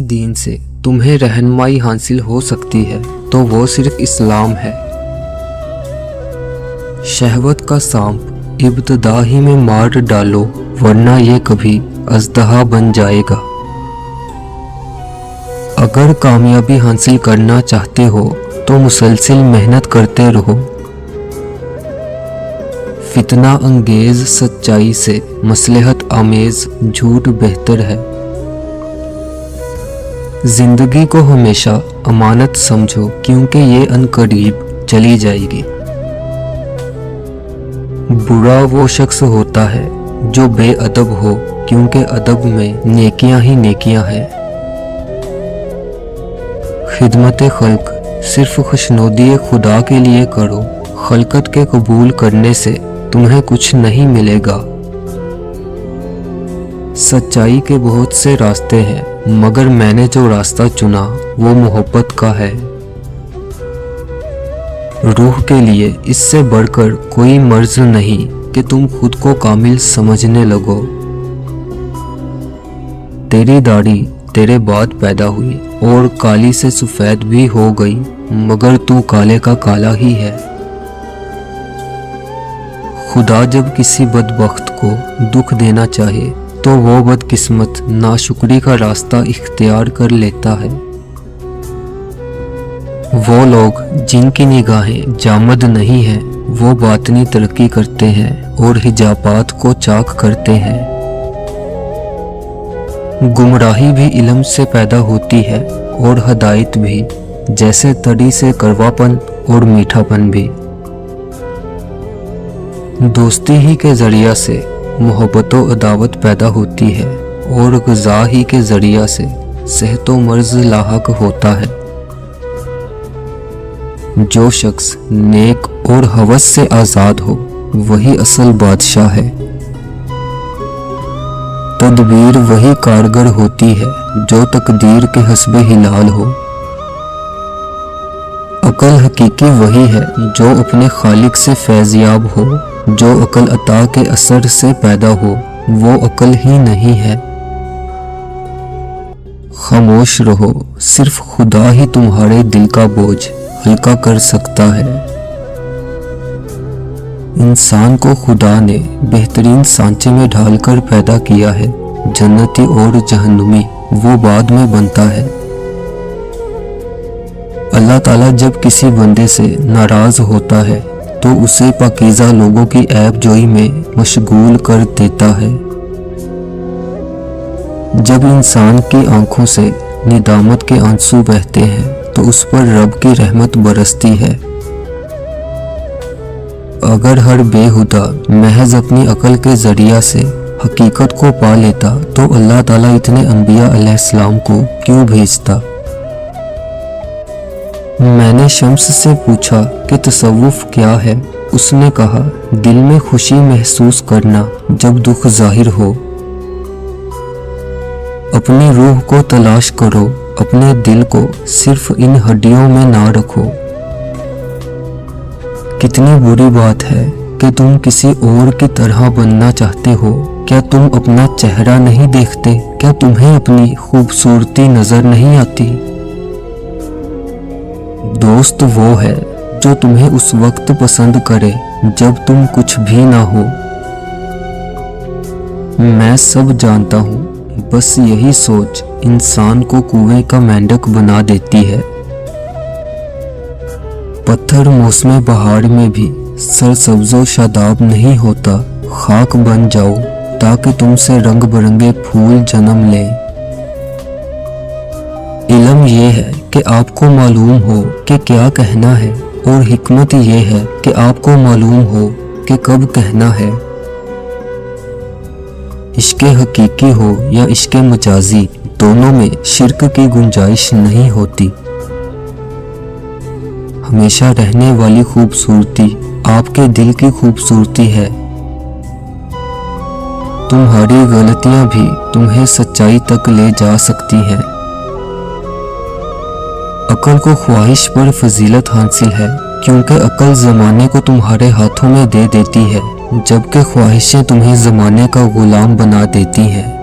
دین سے تمہیں رہنمائی حاصل ہو سکتی ہے تو وہ صرف اسلام ہے۔ شہوت کا سانپ ابتدا ہی میں مار ڈالو ورنہ یہ کبھی اژدہا بن جائے گا۔ اگر کامیابی حاصل کرنا چاہتے ہو تو مسلسل محنت کرتے رہو۔ فتنہ انگیز سچائی سے مصلحت آمیز جھوٹ بہتر ہے۔ زندگی کو ہمیشہ امانت سمجھو کیونکہ یہ عنقریب چلی جائے گی۔ برا وہ شخص ہوتا ہے جو بے ادب ہو کیونکہ ادب میں نیکیاں ہی نیکیاں ہیں۔ خدمت خلق صرف خوشنودی خدا کے لیے کرو، خلقت کے قبول کرنے سے تمہیں کچھ نہیں ملے گا۔ سچائی کے بہت سے راستے ہیں مگر میں نے جو راستہ چنا وہ محبت کا ہے۔ روح کے لیے اس سے بڑھ کر کوئی مرض نہیں کہ تم خود کو کامل سمجھنے لگو۔ تیری داڑھی تیرے بعد پیدا ہوئی اور کالی سے سفید بھی ہو گئی مگر تو کالے کا کالا ہی ہے۔ خدا جب کسی بدبخت کو دکھ دینا چاہے تو وہ بدقسمت ناشکری کا راستہ اختیار کر لیتا ہے۔ وہ لوگ جن کی نگاہیں جامد نہیں ہیں وہ باطنی ترقی کرتے ہیں اور حجابات کو چاک کرتے ہیں۔ گمراہی بھی علم سے پیدا ہوتی ہے اور ہدایت بھی، جیسے تڑی سے کڑواپن اور میٹھا پن بھی۔ دوستی ہی کے ذریعہ سے محبت و عداوت پیدا ہوتی ہے اور غذا ہی کے ذریعہ سے صحت و مرض لاحق ہوتا ہے۔ جو شخص نیک اور ہوس سے آزاد ہو وہی اصل بادشاہ ہے۔ تدبیر وہی کارگر ہوتی ہے جو تقدیر کے حسب ہلال ہو۔ عقل حقیقی وہی ہے جو اپنے خالق سے فیضیاب ہو۔ جو عقل عطا کے اثر سے پیدا ہو وہ عقل ہی نہیں ہے۔ خاموش رہو، صرف خدا ہی تمہارے دل کا بوجھ ہلکا کر سکتا ہے۔ انسان کو خدا نے بہترین سانچے میں ڈھال کر پیدا کیا ہے۔ جنتی اور جہنمی وہ بعد میں بنتا ہے۔ اللہ تعالیٰ جب کسی بندے سے ناراض ہوتا ہے تو اسے پاکیزہ لوگوں کی عیب جوئی میں مشغول کر دیتا ہے۔ جب انسان کی آنکھوں سے ندامت کے آنسو بہتے ہیں تو اس پر رب کی رحمت برستی ہے۔ اگر ہر بے ہدہ محض اپنی عقل کے ذریعہ سے حقیقت کو پا لیتا تو اللہ تعالیٰ اتنے انبیاء علیہ السلام کو کیوں بھیجتا؟ میں نے شمس سے پوچھا کہ تصوف کیا ہے؟ اس نے کہا دل میں خوشی محسوس کرنا جب دکھ ظاہر ہو۔ اپنی روح کو تلاش کرو، اپنے دل کو صرف ان ہڈیوں میں نہ رکھو۔ کتنی بری بات ہے کہ تم کسی اور کی طرح بننا چاہتے ہو۔ کیا تم اپنا چہرہ نہیں دیکھتے؟ کیا تمہیں اپنی خوبصورتی نظر نہیں آتی؟ دوست وہ ہے جو تمہیں اس وقت پسند کرے جب تم کچھ بھی نہ ہو۔ میں سب جانتا ہوں، بس یہی سوچ انسان کو کنویں کا مینڈک بنا دیتی ہے۔ پتھر موسم بہار میں بھی سرسبز و شاداب نہیں ہوتا۔ خاک بن جاؤ تاکہ تم سے رنگ برنگے پھول جنم لیں۔ علم یہ ہے کہ آپ کو معلوم ہو کہ کیا کہنا ہے اور حکمت یہ ہے کہ آپ کو معلوم ہو کہ کب کہنا ہے۔ عشق حقیقی ہو یا عشق مجازی، دونوں میں شرک کی گنجائش نہیں ہوتی۔ ہمیشہ رہنے والی خوبصورتی آپ کے دل کی خوبصورتی ہے۔ تمہاری غلطیاں بھی تمہیں سچائی تک لے جا سکتی ہیں۔ عقل کو خواہش پر فضیلت حاصل ہے کیونکہ عقل زمانے کو تمہارے ہاتھوں میں دے دیتی ہے جبکہ خواہشیں تمہیں زمانے کا غلام بنا دیتی ہیں۔